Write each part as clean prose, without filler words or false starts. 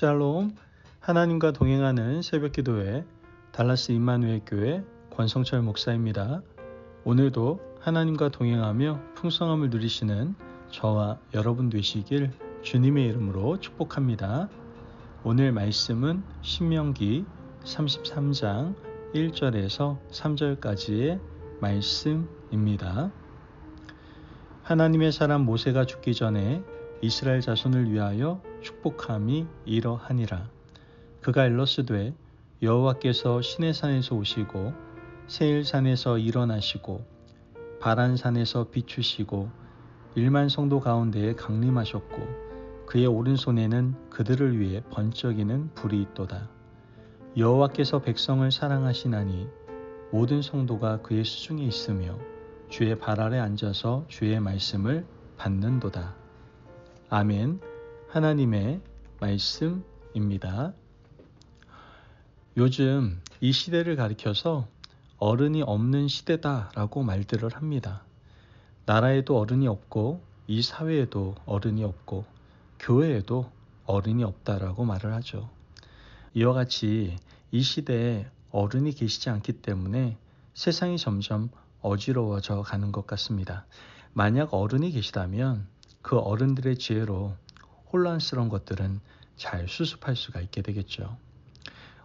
샬롬, 하나님과 동행하는 새벽기도회 달라스 임마누엘 교회 권성철 목사입니다. 오늘도 하나님과 동행하며 풍성함을 누리시는 저와 여러분 되시길 주님의 이름으로 축복합니다. 오늘 말씀은 신명기 33장 1절에서 3절까지의 말씀입니다. 하나님의 사람 모세가 죽기 전에 이스라엘 자손을 위하여 축복함이 이러하니라. 그가 일러스되 여호와께서 시내산에서 오시고 세일산에서 일어나시고 바란산에서 비추시고 1만 성도 가운데에 강림하셨고 그의 오른손에는 그들을 위해 번쩍이는 불이 있도다. 여호와께서 백성을 사랑하시나니 모든 성도가 그의 수중에 있으며 주의 발 아래 앉아서 주의 말씀을 받는도다. 아멘. 하나님의 말씀입니다. 요즘 이 시대를 가리켜서 어른이 없는 시대다라고 말들을 합니다. 나라에도 어른이 없고 이 사회에도 어른이 없고 교회에도 어른이 없다라고 말을 하죠. 이와 같이 이 시대에 어른이 계시지 않기 때문에 세상이 점점 어지러워져 가는 것 같습니다. 만약 어른이 계시다면 그 어른들의 지혜로 혼란스러운 것들은 잘 수습할 수가 있게 되겠죠.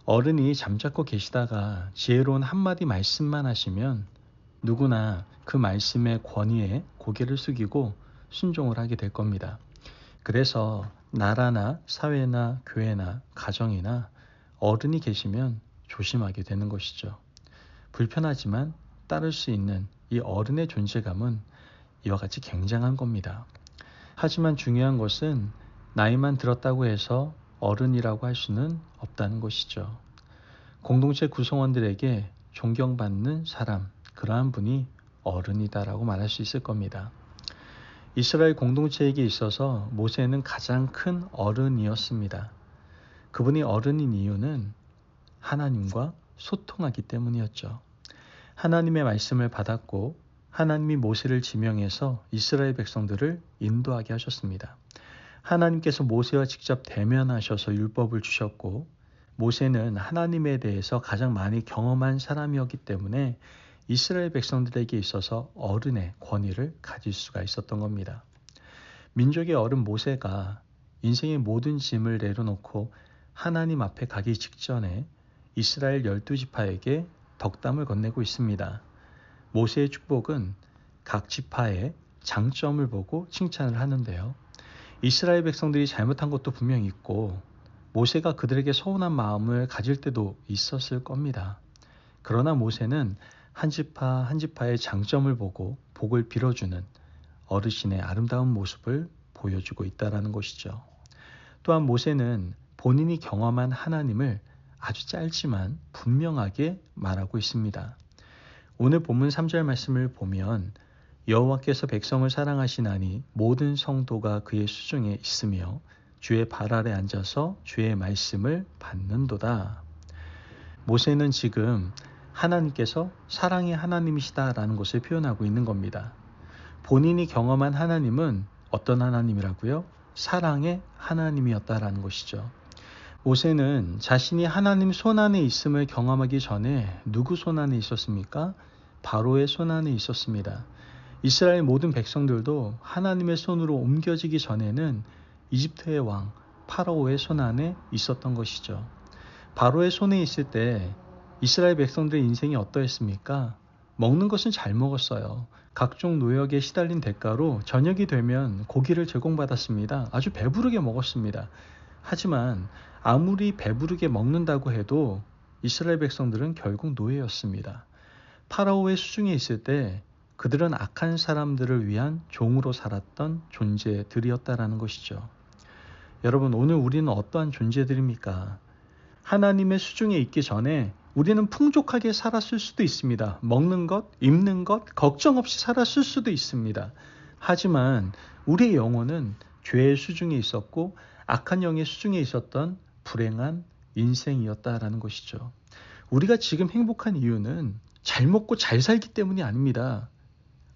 어른이 잠자코 계시다가 지혜로운 한마디 말씀만 하시면 누구나 그 말씀의 권위에 고개를 숙이고 순종을 하게 될 겁니다. 그래서 나라나 사회나 교회나 가정이나 어른이 계시면 조심하게 되는 것이죠. 불편하지만 따를 수 있는 이 어른의 존재감은 이와 같이 굉장한 겁니다. 하지만 중요한 것은 나이만 들었다고 해서 어른이라고 할 수는 없다는 것이죠. 공동체 구성원들에게 존경받는 사람, 그러한 분이 어른이다라고 말할 수 있을 겁니다. 이스라엘 공동체에게 있어서 모세는 가장 큰 어른이었습니다. 그분이 어른인 이유는 하나님과 소통하기 때문이었죠. 하나님의 말씀을 받았고 하나님이 모세를 지명해서 이스라엘 백성들을 인도하게 하셨습니다. 하나님께서 모세와 직접 대면하셔서 율법을 주셨고 모세는 하나님에 대해서 가장 많이 경험한 사람이었기 때문에 이스라엘 백성들에게 있어서 어른의 권위를 가질 수가 있었던 겁니다. 민족의 어른 모세가 인생의 모든 짐을 내려놓고 하나님 앞에 가기 직전에 이스라엘 12지파에게 덕담을 건네고 있습니다. 모세의 축복은 각 지파의 장점을 보고 칭찬을 하는데요. 이스라엘 백성들이 잘못한 것도 분명히 있고 모세가 그들에게 서운한 마음을 가질 때도 있었을 겁니다. 그러나 모세는 한 지파 한 지파의 장점을 보고 복을 빌어주는 어르신의 아름다운 모습을 보여주고 있다는 것이죠. 또한 모세는 본인이 경험한 하나님을 아주 짧지만 분명하게 말하고 있습니다. 오늘 본문 3절 말씀을 보면 여호와께서 백성을 사랑하시나니 모든 성도가 그의 수중에 있으며 주의 발 아래 앉아서 주의 말씀을 받는도다. 모세는 지금 하나님께서 사랑의 하나님이시다라는 것을 표현하고 있는 겁니다. 본인이 경험한 하나님은 어떤 하나님이라고요? 사랑의 하나님이었다라는 것이죠. 모세는 자신이 하나님 손안에 있음을 경험하기 전에 누구 손안에 있었습니까? 바로의 손안에 있었습니다. 이스라엘 모든 백성들도 하나님의 손으로 옮겨지기 전에는 이집트의 왕 파라오의 손안에 있었던 것이죠. 바로의 손에 있을 때 이스라엘 백성들의 인생이 어떠했습니까? 먹는 것은 잘 먹었어요. 각종 노역에 시달린 대가로 저녁이 되면 고기를 제공받았습니다. 아주 배부르게 먹었습니다. 하지만 아무리 배부르게 먹는다고 해도 이스라엘 백성들은 결국 노예였습니다. 파라오의 수중에 있을 때 그들은 악한 사람들을 위한 종으로 살았던 존재들이었다라는 것이죠. 여러분, 오늘 우리는 어떠한 존재들입니까? 하나님의 수중에 있기 전에 우리는 풍족하게 살았을 수도 있습니다. 먹는 것, 입는 것, 걱정 없이 살았을 수도 있습니다. 하지만 우리의 영혼은 죄의 수중에 있었고 악한 영의 수중에 있었던 불행한 인생이었다라는 것이죠. 우리가 지금 행복한 이유는 잘 먹고 잘 살기 때문이 아닙니다.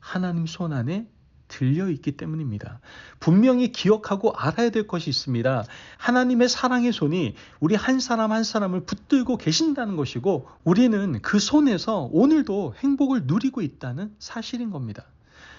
하나님 손 안에 들려 있기 때문입니다. 분명히 기억하고 알아야 될 것이 있습니다. 하나님의 사랑의 손이 우리 한 사람 한 사람을 붙들고 계신다는 것이고 우리는 그 손에서 오늘도 행복을 누리고 있다는 사실인 겁니다.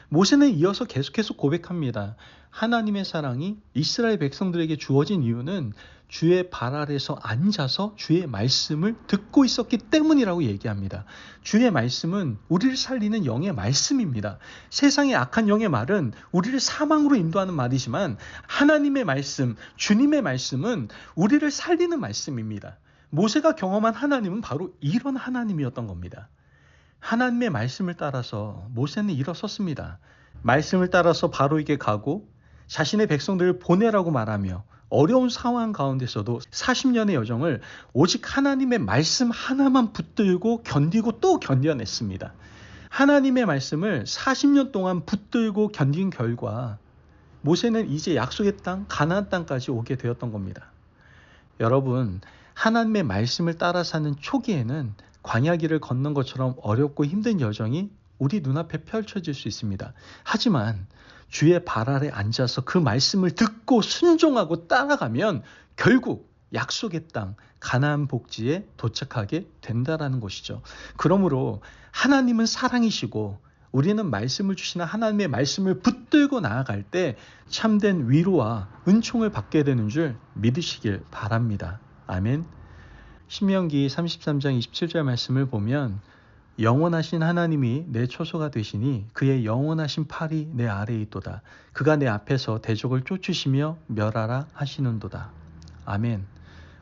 모세는 이어서 계속해서 고백합니다. 하나님의 사랑이 이스라엘 백성들에게 주어진 이유는 주의 발 아래서 앉아서 주의 말씀을 듣고 있었기 때문이라고 얘기합니다. 주의 말씀은 우리를 살리는 영의 말씀입니다. 세상의 악한 영의 말은 우리를 사망으로 인도하는 말이지만 하나님의 말씀, 주님의 말씀은 우리를 살리는 말씀입니다. 모세가 경험한 하나님은 바로 이런 하나님이었던 겁니다. 하나님의 말씀을 따라서 모세는 일어섰습니다. 말씀을 따라서 바로에게 가고 자신의 백성들을 보내라고 말하며 어려운 상황 가운데서도 40년의 여정을 오직 하나님의 말씀 하나만 붙들고 견디고 또 견뎌냈습니다. 하나님의 말씀을 40년 동안 붙들고 견딘 결과 모세는 이제 약속의 땅, 가나안 땅까지 오게 되었던 겁니다. 여러분, 하나님의 말씀을 따라 사는 초기에는 광야길을 걷는 것처럼 어렵고 힘든 여정이 우리 눈앞에 펼쳐질 수 있습니다. 하지만 주의 발 아래 앉아서 그 말씀을 듣고 순종하고 따라가면 결국 약속의 땅 가나안 복지에 도착하게 된다라는 것이죠. 그러므로 하나님은 사랑이시고 우리는 말씀을 주시는 하나님의 말씀을 붙들고 나아갈 때 참된 위로와 은총을 받게 되는 줄 믿으시길 바랍니다. 아멘. 신명기 33장 27절 말씀을 보면 영원하신 하나님이 내 초소가 되시니 그의 영원하신 팔이 내 아래에 있도다. 그가 내 앞에서 대적을 쫓으시며 멸하라 하시는도다. 아멘.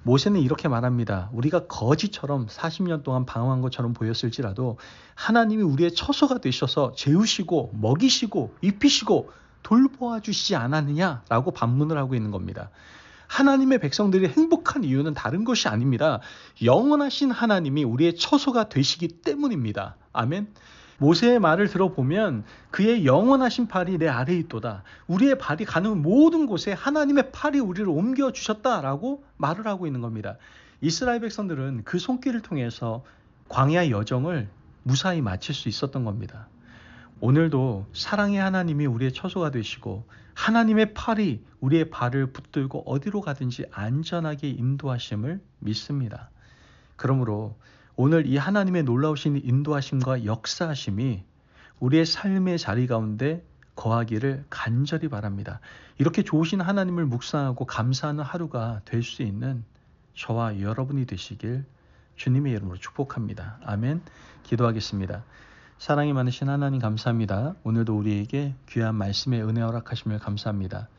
모세는 이렇게 말합니다. 우리가 거지처럼 40년 동안 방황한 것처럼 보였을지라도 하나님이 우리의 처소가 되셔서 재우시고 먹이시고 입히시고 돌보아 주시지 않았느냐라고 반문을 하고 있는 겁니다. 하나님의 백성들이 행복한 이유는 다른 것이 아닙니다. 영원하신 하나님이 우리의 처소가 되시기 때문입니다. 아멘. 모세의 말을 들어보면 그의 영원하신 팔이 내 아래에 있도다. 우리의 발이 가는 모든 곳에 하나님의 팔이 우리를 옮겨주셨다라고 말을 하고 있는 겁니다. 이스라엘 백성들은 그 손길을 통해서 광야 여정을 무사히 마칠 수 있었던 겁니다. 오늘도 사랑의 하나님이 우리의 처소가 되시고 하나님의 팔이 우리의 발을 붙들고 어디로 가든지 안전하게 인도하심을 믿습니다. 그러므로 오늘 이 하나님의 놀라우신 인도하심과 역사하심이 우리의 삶의 자리 가운데 거하기를 간절히 바랍니다. 이렇게 좋으신 하나님을 묵상하고 감사하는 하루가 될 수 있는 저와 여러분이 되시길 주님의 이름으로 축복합니다. 아멘. 기도하겠습니다. 사랑이 많으신 하나님 감사합니다. 오늘도 우리에게 귀한 말씀의 은혜 허락하심을 감사합니다.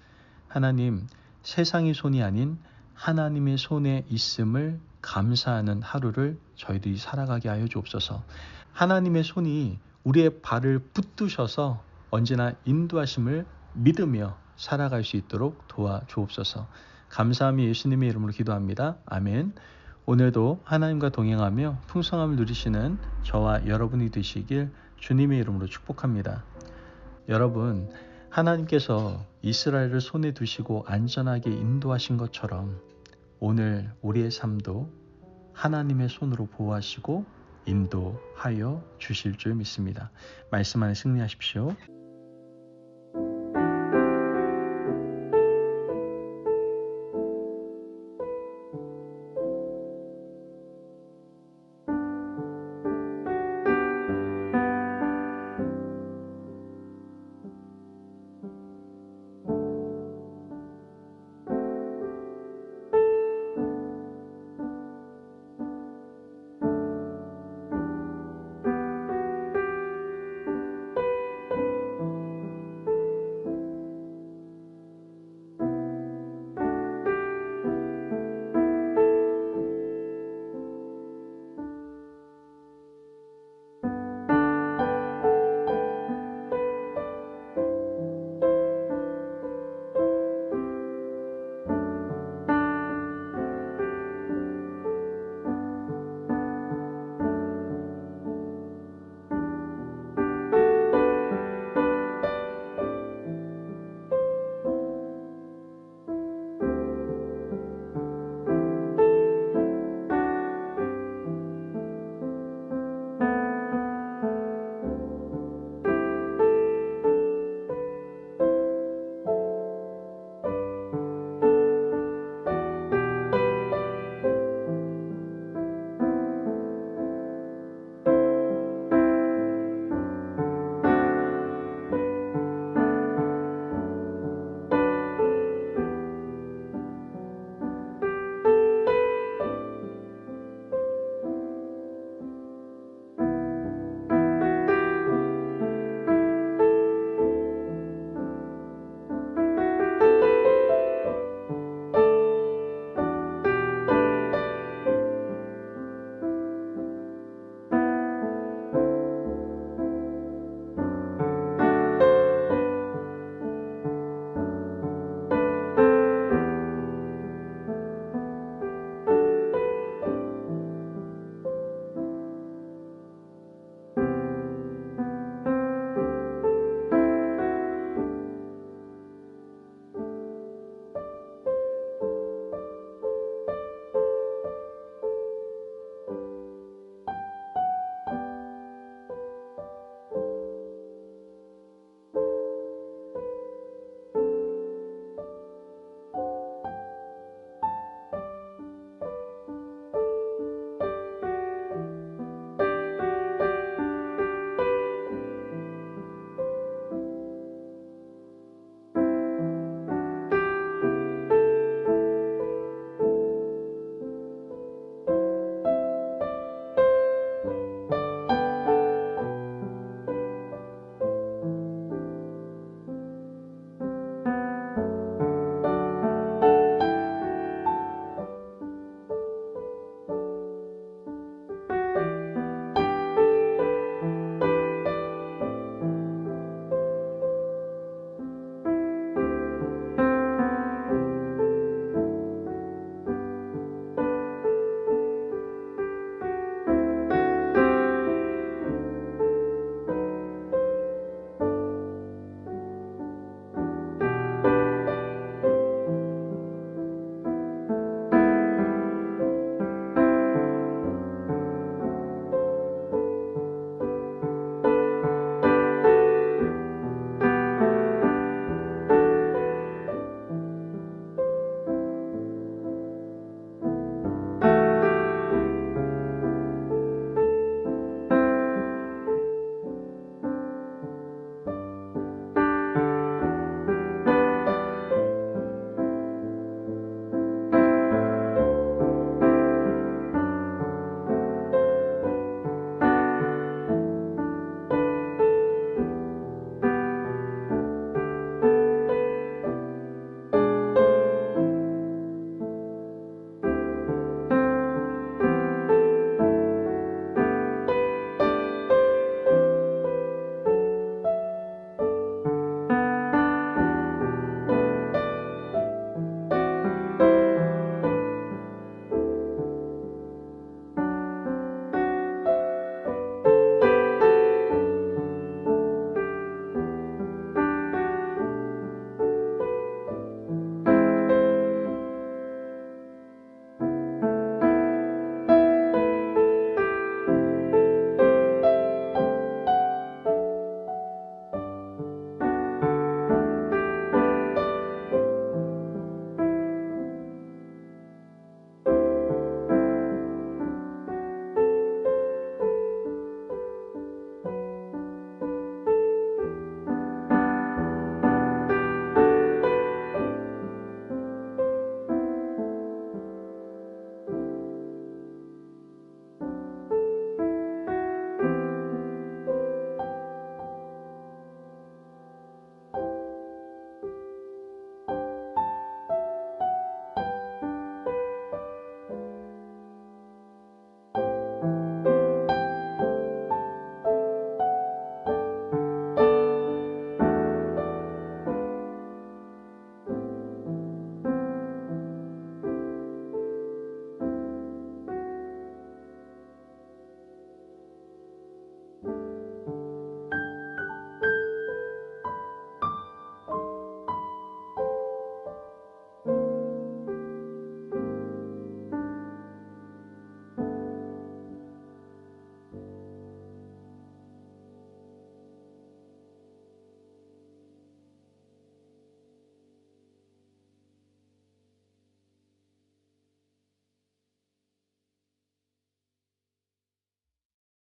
하나님, 세상의 손이 아닌 하나님의 손에 있음을 감사하는 하루를 저희들이 살아가게 하여 주옵소서. 하나님의 손이 우리의 발을 붙드셔서 언제나 인도하심을 믿으며 살아갈 수 있도록 도와주옵소서. 감사함이 예수님의 이름으로 기도합니다. 아멘. 오늘도 하나님과 동행하며 풍성함을 누리시는 저와 여러분이 되시길 주님의 이름으로 축복합니다. 여러분, 하나님께서 이스라엘을 손에 두시고 안전하게 인도하신 것처럼 오늘 우리의 삶도 하나님의 손으로 보호하시고 인도하여 주실 줄 믿습니다. 말씀 안에 승리하십시오.